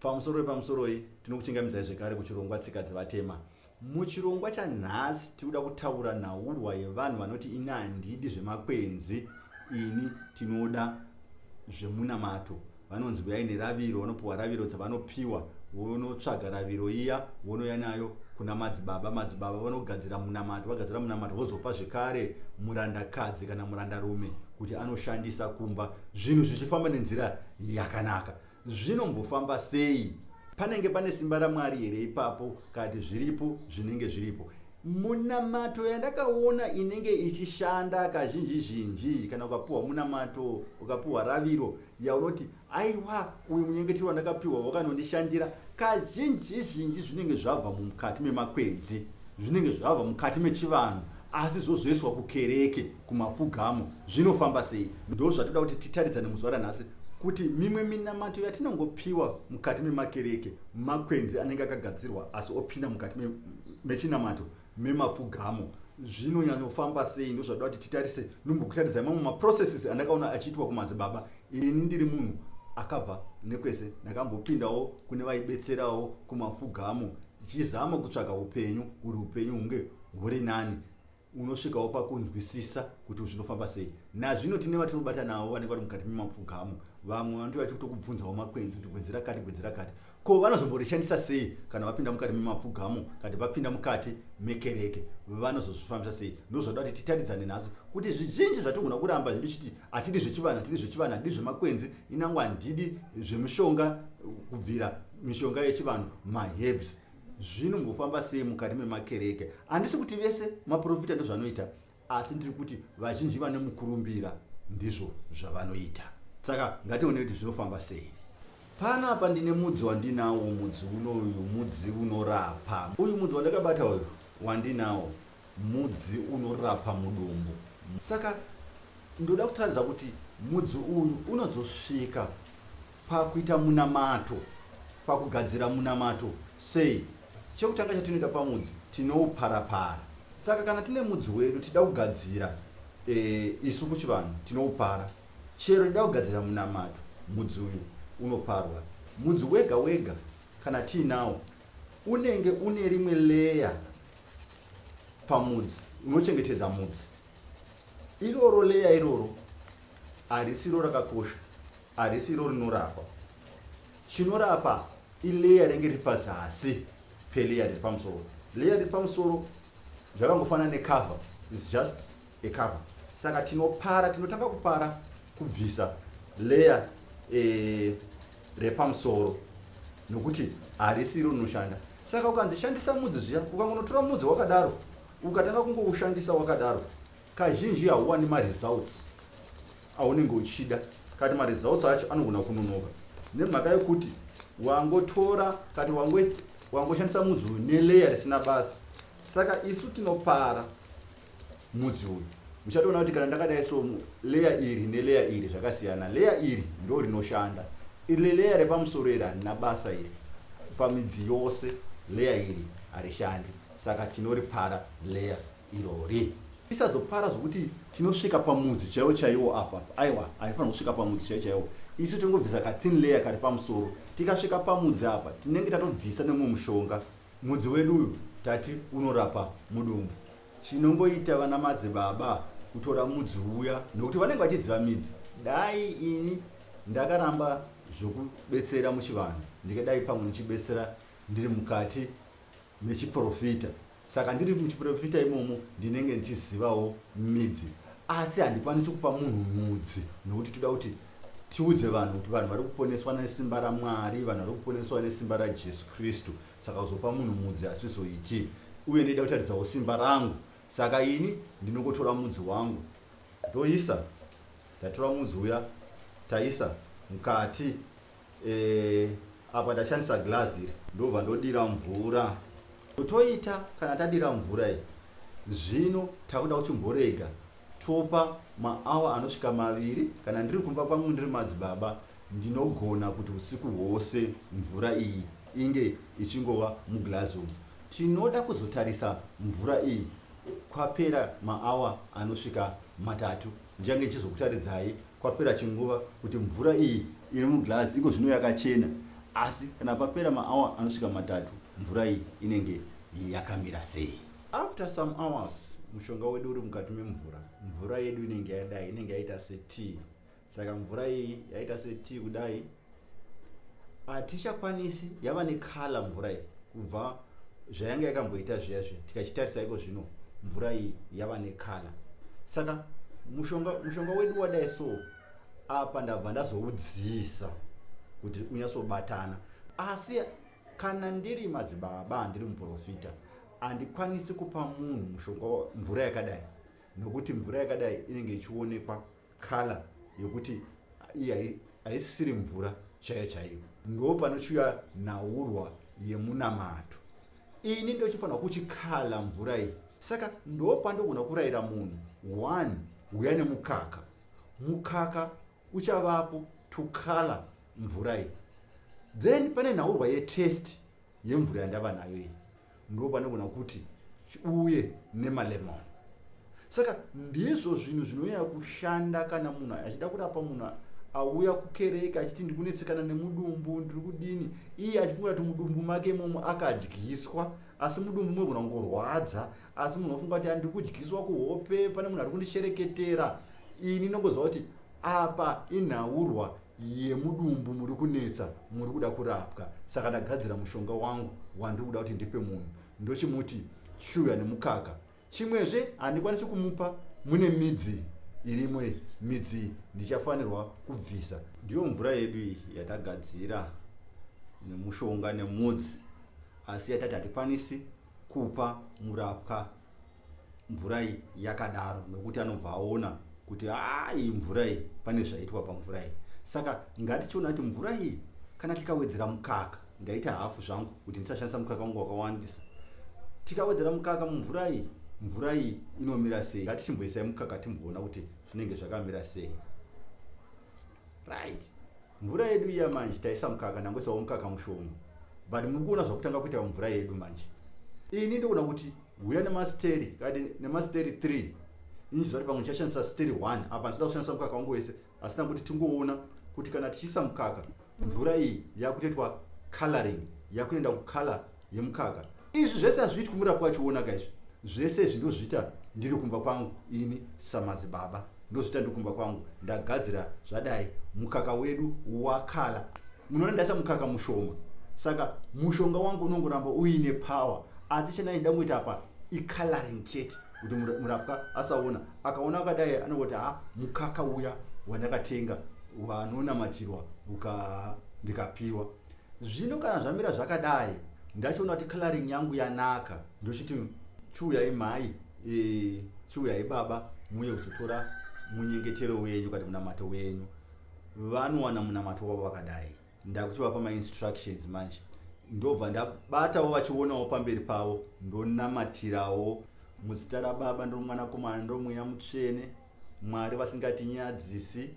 pamusoro tinokuchingamidza zvekare kuchirongwa tsika dzevatema. Muchirongwa chanhasi tinoda kutaura nhaurwa yevanhu vanoti ini handidi zvemakwenzi, ini tinoda zvemunamato. Vanonzi uyai neraviro, vanopiwa raviro dzavanopiwa, vonotsvaga raviro iya vonouya nayo kuna madzibaba. Madzibaba vanogadzira munamato, vagadzira munamato vozopa zvekare murandakadzi kana murandarume kuti anoshandisa kumba, zvinhu zvichifamba nenzira yakanaka. Zvinombofamba sei? Panenge pane simba raMwari here ipapo? Kati zviripo zvinenge zviripo. Munamato yandakaona inenge ichishanda kazhinji kana ukapiwa munamato, ukapiwa raviro yaunoti aiwa uyu munyengetero wandakapiwa wakanondishandira, kazhinji zvinenge zvabva mukati memakwenzi, zvinenge zvabva mukati mechivanhu, asi zvozoiswa kukereke, kumapfugamo. Zvinofamba sei? Ndo zvatoda kuti titaridzane muzuva ranhasi kuti mimwe minamato yatinongopiwa mukati memakereke, makwenzi anenge akagadzirwa asi opinda mukati mechinamato memapfugamo, zvinonyanyofamba sei? Ndo zvatoda kuti titarise nombokutaridza mamwe maprocesses andakaona achiitwa kumadzibaba. Ini ndiri munhu akabva nekwese, ndakambopindawo kune vaibetserawo kumapfugamo, tichizama kutsvaga upenyu, kuti upenyu hunge huri nani. Unosvikawo pakunzwisisa kuti zvinofamba sei. Nazvino tine vatinobata navo vanenge vari mukati memapfugamo, vamwe vanoti vachitokubvunzawo makwenzi kuti gwenzi rakati. Ko vanozomborishandisa sei kana vapinda mukati memapfugamo, kana vapinda mukati mekereke, vanozozvifambisa sei? Ndozvada kuti titaridzane nhasi kuti zvizhinji zvatogona kuramba zvedu chiti hatidi zvechivanhu, hatidi zvemakwenzi, inangwa handidi zvemishonga, kubvira mishonga yechivanhu, maherbs. Zvinombofamba sei mukati memakereke? Handisi kuti vese maprofita ndozvanoita, asi ndiri kuti vazhinji vane mukurumbira ndizvo zvavanoita. Saka ngatione kuti zvinofamba sei. Panapa ndine mudzi wandinawo, mudzi unoyu mudzi unorapa. Uyu mudzi wandakabata uyu wandinawo mudzi unorapa mudumbu. Saka ndoda kutaridza kuti mudzi uyu unozosvika pakuita munamato, pakugadzira munamato sei? Chekutanga chatinoita pamudzi tinoupara. Saka kana tine mudzi wedu tida kugadzira isu kuchivanhu tinoupara. Chero tida kugadzira munamato, mudzi uyu unoparwa. Mudzi wega kana tiinawo unenge une rimwe leya pamudzi unochengetedza mudzi. Iroro leya iroro harisi iro rakakosha, harisi iro rinorapa. Chinorapa ileya rinenge riri pazasi peleya riri pamusoro. Leya riri pamusoro zvakangofanana necover, is just a cover. Saka tinopara, tinotanga kupara kubvisa leya repamusoro nokuti harisi iro rinoshanda. Saka ukanzishandisa mudzi zviya, ukangonotora mudzi wakadaro ukatanga kungoushandisa wakadaro, kazhinji hauwani maresults aunenge uchida. Kati maresults acho anogona kunonoka nemhaka yekuti wangotora kati wangoshandisa mudzi uyu neleya risina basa. Saka isu tinopara mudzi uyu. Muchatoona kuti kana ndakadai so leya iri neleya iri zvakasiyana. Leya iri ndo rinoshanda, iri leya repamusoro iri harina basa iri. Pamidzi yose leya iri harishandi, saka tinoripara leya irori. Tisazopara zvokuti tinosvika pamudzi chaiwo apa. Aiwa, haifanira kusvika pamudzi chaiwo. Isu tongobvisa ka thin layer kari pamusoro. Tikasvika pamudzi apa tinenge tatobvisa nemwe mushonga. Mudzi wedu uyu tati unorapa mudumbu. Chinongoita vana madzibaba kutora mudzi uya nokuti vanenge vachiziva midzi. Dai ini ndakaramba zvokubetsera muchivanhu, ndikadai pamwe ndichibetsera ndiri mukati mechiprofita. Saka ndiri muchiprofita imomo ndinenge ndichizivawo midzi, asi handikwanisi kupa munhu mudzi nokuti toda kuti tiudze vanhu kuti vanhu vari kuponeswa nesimba raMwari, vanhu vari kuponeswa nesimba raJesu Kristu. Saka kuzopa munhu mudzi hazvizoiti, uye ndida kutaridzawo simba rangu. Saka ini ndinongotora mudzi wangu ndoisa, tatora mudzi uya taisa mukati apa ndashandisa glass iri ndobva ndodira mvura. Toita kana tadira mvura iyi zvino takuda kuchimborega topa maawa anosvika 2 kana ndiri kumba kwangu ndiri madzibaba ndinogona kuti usiku hwose mvura iyi inge ichingova muglass umu. Tinoda kuzotarisa mvura iyi kwapera maawa anosvika 3. Ndichange ichizokutaridzai kwapera chinguva kuti mvura iyi iri muglass iko zvino yakachena. asi kana papera maawa anosvika matatu mvura iyi inenge yakamira sei. After some hours mushonga wedu uri mukati memvura, mvura yedu inenge yadai, inenge yaita setea. Saka mvura iyi yaita setea kudai hatichakwanisi, yava nekala mvura iyi kubva zvayanga yakamboita zviya zviya. Tikachitarisa iko zvino mvura iyi yava nekala. Saka mushonga wedu wadai so, apa ndabva ndazoudziisa kuti unyatsobatana. Asi kana ndiri madzibaba, ndiri muprofita, handikwanisi kupa munhu mushonga mvura yakadai, nokuti mvura yakadai inenge ichionekwa kala yokuti haisiri mvura chaiyo chaiyo. Ndo panochiuya nhaurwa yemunamato. Ini ndochifanira kuchikala mvura iyi. Saka ndo pandogona kurayira munhu, 1, uya nemukaka. Mukaka uchavapo tukala mvura iyi. Then pane nhaurwa yetest yemvura yandava nayo iyi. Ndo panogona kuti uye nemalemon. Saka ndizvo zvinhu zvinonyanya kushanda kana munhu achida kurapa munhu auya kukereka achiti ndiri kunetsekana nemudumbu, ndiri kudini, iye achifunga kuti mudumbu make imomo akadyiswa, asi mudumbu munogona kungorwadza, asi munhu ofunga kuti handiri kudyiswa kuhope, pane munhu ari kundishereketera. Ini nongoziva kuti apa inhaurwa yemudumbu muri kunetsa, muri kuda kurapwa. Saka ndagadzira mushonga wangu wandiri kuda kuti ndipe munhu, ndochimuti shuga nemukaka. Chimwezve handikwanisi kumupa mune midzi irimo. Midzi ndichafanirwa kubvisa. Ndiyo mvura yedu iyi yatagadzira nemushonga nemudzi, asi yatati hatikwanisi kupa murapwa mvura iyi yakadaro, nokuti anobva aona kuti iyi mvura iyi pane zvaitwa pamvura iyi. Saka ngatichiona kuti mvura iyi kana tikawedzera mukaka, ndaita hafu zvangu kuti ndisashandisa mukaka wangu wakawandisa, tikawedzera mukaka mumvura iyi, mvura iyi inomira sei? Ngatichimboisai mukaka timboona kuti zvinenge zvakamira sei. Right. Mvura yedu iya manje taisa mukaka, ndangoisawo mukaka mushoma, but muri kuona zvakutanga kuita mvura yedu manje. Ini ndikuona kuti uya nemasteri, kati nemasteri 3, inchiziva kuti pamwe ndichashandisa steri 1, apa ndisida kushandisa mukaka wangu wese, asi ndanguti tingoona kuti kana tichiisa mukaka, mvura iyi yakutoitwa coloring, yakuenda kukala yemukaka. Izvi zvese hazviiti kumurapwa achiona kaizvi. Zvese izvi ndozviita ndiri kumba kwangu, ini samadzibaba ndozviita ndiri kumba kwangu. Ndagadzira zvadai, mukaka wedu wakala. Munoona ndaisa mukaka mushoma, saka mushonga wangu unongoramba uine power. Asi chandai ndangoita apa icoloring chete kuti murapwa asaona. Akaona akadai anongoti mukaka uya wandakatenga wanonamatirwa ndikapiwa. Zvino kana zvamira zvakadai, ndachiona kuti coloring yangu yanaka, ndochiti chiuyai mai, chiuyai baba, muye kuzotora munyengetero wenyu kana munamato wenyu. Vanowana munamato wavo wakadai. Ndakuchivapa ma-instructions manje. Ndobva ndabatawo vachionawo pamberi pavo, ndonamatirawo muzita raBaba ndomwanakomana ndomweya mutsvene, Mwari vasingatinyadzisi.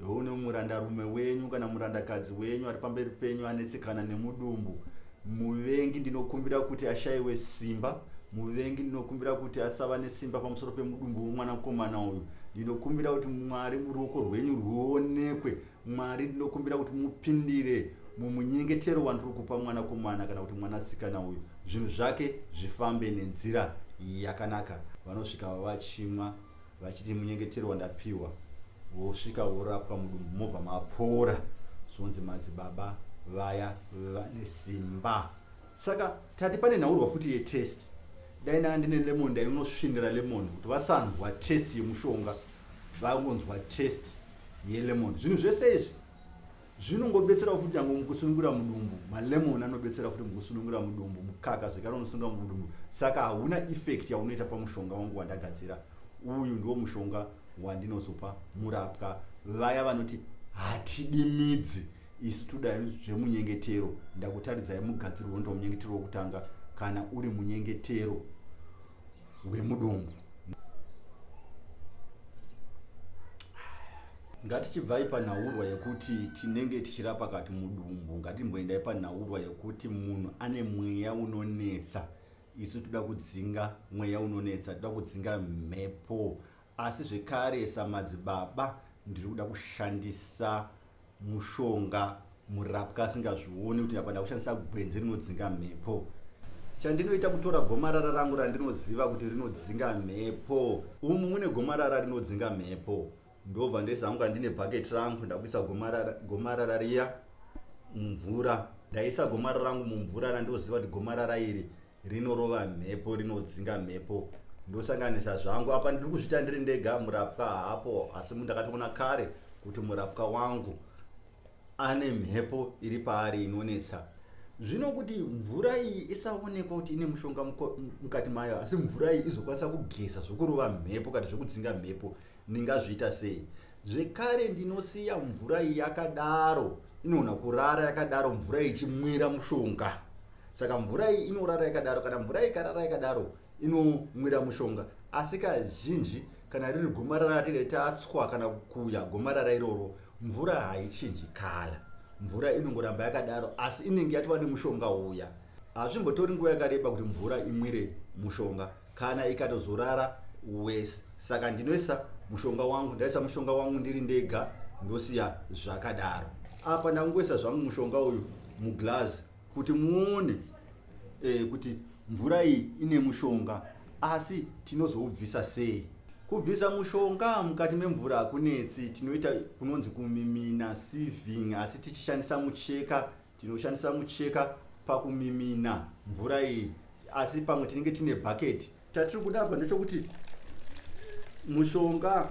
Une murandarume wenyu kana murandakadzi wenyu ari pamberi penyu anetsekana nemudumbu. Muvengi ndinokumbira kuti ashayiwe simba. Muvengi ndinokumbira kuti asava nesimba pamusoro pemudumbu womwanakomana uyu. Ndinokumbira kuti Mwari muruoko rwenyu ruonekwe. Mwari ndinokumbira kuti mupindire mumunyengetero wandiri kupa mwanakomana kana kuti mwanasikana uyu. Zvinhu zvake zvifambe nenzira yakanaka. Vanosvika vachimwa vachiti munyengetero wandapiwa, vosvika vorapwa mudumbu mobva mapora. Zvonzi madzibaba vaya vane simba. Saka tati pane nhaurwa futi yetest. Dai ndine lemon, dai unosvinira lemon kuti vasanzwa test yemushonga, vangonzwa test yelemon. Zvinhu zvese izvi zvinongobetsera futi yango mukusunungura mudumbu. Malemon anobetsera futi mukusunungura mudumbu, mukaka zvekare unosunungura mudumbu. Saka hauna effect yaunoita pamushonga wangu wandagadzira. Uyu ndio mushonga wandinozopa murapwa vaya vanoti hatidi midzi, isu toda zvemunyengetero. Ndakutaridzai mugadziriro ndomunyengetero wokutanga kana uri munyengetero wemudumbu. Ngatichibvai panhaurwa yekuti tinenge tichirapa kati mudumbu, ngatimboendai panhaurwa yekuti munhu ane mweya unonetsa. Isu toda kudzinga mweya unonetsa, toda kudzinga mhepo. Asi zvekare samadzibaba ndiri kuda kushandisa mushonga murapwa asingazvioni kuti apa ndakushandisa gwenzi rinodzinga mhepo. Chandinoita kutora gomarara rangu randinoziva kuti rinodzinga mhepo, umu mune gomarara rinodzinga mhepo, ndobva ndezangu ndine bhaketi rangu ndakuisa gomarara riya mumvura. Ndaisa gomarara rangu mumvura randoziva kuti gomarara iri rinorova mhepo, rinodzinga mhepo. Ndosanganisa zvangu apa ndiri kuzvita ndiri ndega, murapwa hapo, asi ndakatoona kare kuti murapwa wangu ane mhepo iri paari inonetsa. Zvino kuti mvura iyi isaonekwa kuti ine mushonga mukati mayo, asi mvura iyi izokwanisa kugeza zvokurova mhepo kana zvokudzinga mhepo, ndingazviita sei? Zvekare ndinosiya mvura iyi yakadaro, inogona kurara yakadaro, mvura iyi ichimwira mushonga. Saka mvura iyi inorara yakadaro, kana mvura ikarara yakadaro inomwira mushonga. Asi kazhinji kana riri gomarara ratinenge tatswa kana kukuya gomarara iroro, mvura haichinji kala, mvura inongoramba yakadaro, asi inenge yatova nemushonga uya. Hazvimbotori nguva yakareba kuti mvura imwire mushonga kana ikatozorara wese. Saka ndinoisa mushonga wangu, ndaisa mushonga wangu ndiri ndega, ndosiya zvakadaro. Apa ndangoisa zvangu mushonga uyu muglass kuti muone kuti mvura iyi ine mushonga, asi tinozoubvisa sei? Kubvisa mushonga mukati memvura hakunetsi, tinoita kunonzi kumimina, sieving, asi tichishandisa mucheka, tinoshandisa mucheka pakumimina mvura iyi, asi pamwe tinenge tine bhaketi. Chatiri kuda apa ndechekuti mushonga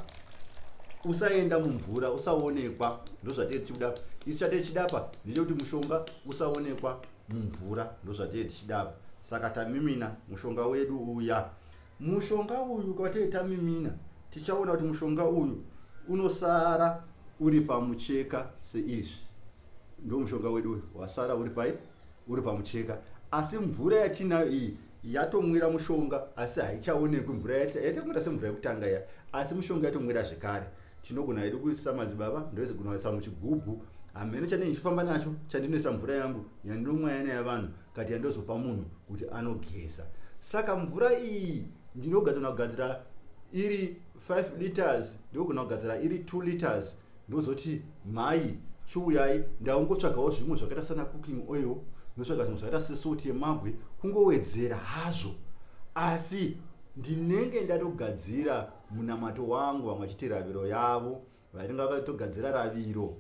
usaenda mumvura, usaonekwa, ndozvatiri tichida. Isi chatiri tichida apa ndechekuti mushonga usaonekwa mumvura, ndozvatiri tichida apa. Saka tamimina mushonga wedu uya. Mushonga uyu kwatei tamimina, tichaona kuti mushonga uyu unosara uri pamucheka seizvi. Ndo mushonga wedu uyu wasara uri pamucheka, asi mvura yatinayo iyi yatomwira mushonga, asi haichaonekwi. Mvura yatomwira semvura yekutanga ya, asi mushonga yatomwira zvekare. Tinogona hedu kuisa madzibaba, ndoizogona kuisa muchigubhu. Hamene chandinofamba nacho, chandinoisa mvura yangu yandinomwa yana yavanhu, kati yandozopa munhu kuti anogeza. Saka mvura iyi ndinogona kugadzira iri 5 liters, ndinogona kugadzira iri 2 liters. Ndozoti mai chiuyai ndaungotsvagawo zvimwe zvakaita sana cooking oil, ndotsvaga zvimwe zvakaita sesoti yemabwe, kungowedzera hazvo. Asi ndinenge ndatogadzira munamato wangu, vamwe vachiti raviro yavo, vatinga vakatogadzira raviro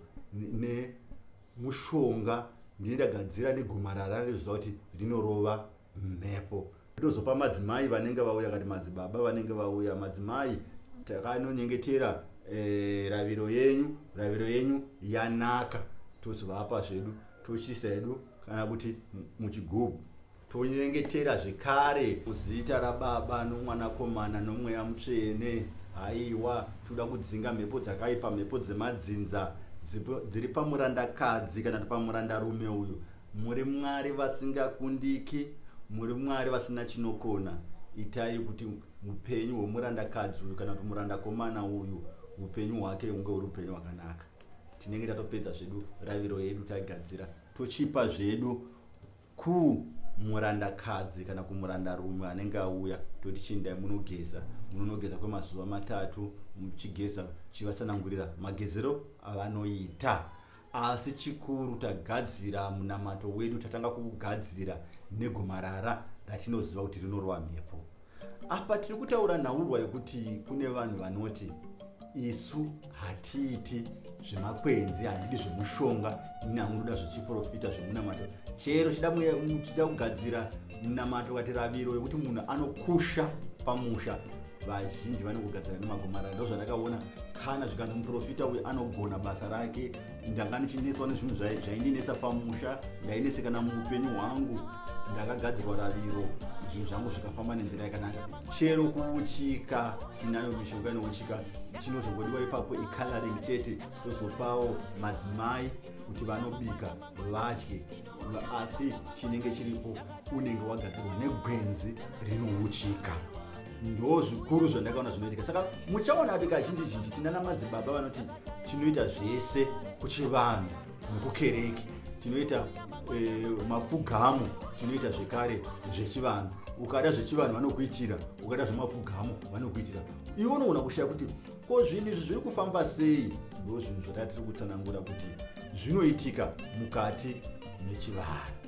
nemushonga, ndindagadzira negomarara ndoziva kuti rinorova mhepo. Ndozopa madzimai vanenge vauya, kati madzibaba vanenge vauya, madzimai takanonyengetera raviro yenyu yanaka, tozovapa zvedu, tochisa hedu kana kuti muchigubhu, tonyengetera zvekare kuzita rababa nomwanakomana nomweya mutsvene. Haiwa, toda kudzinga mhepo dzakaipa, mhepo dzemadzinza dziri pamurandakadzi kana pamurandarume uyu. Muri Mwari vasingakundiki, muri Mwari vasina chinokona. Itai kuti upenyu hwemurandakadzi uyu kana kuti murandakomana uyu upenyu hwake hunge huri upenyu hwakanaka. Tinenge tatopedza zvedu raviro yedu tagadzira, tochipa zvedu kumurandakadzi kana kumurandarume anenge auya, toti chindai munogeza kwemazuva 3, muchigeza chivatsanangurira magezero avanoita. Asi chikuru tagadzira munamato wedu, tatanga kugadzira negomarara ratinoziva kuti rinorova mhepo. Apa tiri kutaura nhaurwa yekuti kune vanhu vanoti isu hatiiti zvemakwenzi, handidi zvemushonga, ini hangunoda zvechiprofita zvemunamato. Chero chida kugadzira munamato kati raviro yekuti munhu anokusha pamusha, vazhinji vanogadzira nemagomarara. Ndo zvandakaona kana zvikanzi muprofita uyu anogona basa rake, ndanga ndichinetswa nezvinhu zvaindinetsa pamusha, ndainesekana muupenyu hwangu, ndakagadzirwa raviro, zvinhu zvangu zvikafamba nenzira yakanaka. Chero kuuchika, tinayo mishonga inouchika, chinozongodiwa ipapo icoloring chete, tozopawo madzimai kuti vanobika vadye. Asi chinenge chiripo unenge wagadzirwa negwenzi rinouchika. Ndo zvikuru zvandakaona zvinoitika. Saka muchaona kuti kazhinji tinana madzibaba vanoti tinoita zvese kuchivanhu nekukereke, tinoita mapfugamo, tinoita zvekare zvechivanhu. Ukada zvechivanhu vanokuitira, ukada zvemapfugamo vanokuitira. Ivo unogona kushaya kuti ko zvinhu izvi zviri kufamba sei. Ndo zvinhu zvatiri kutsanangura kuti zvinoitika mukati mechivanhu.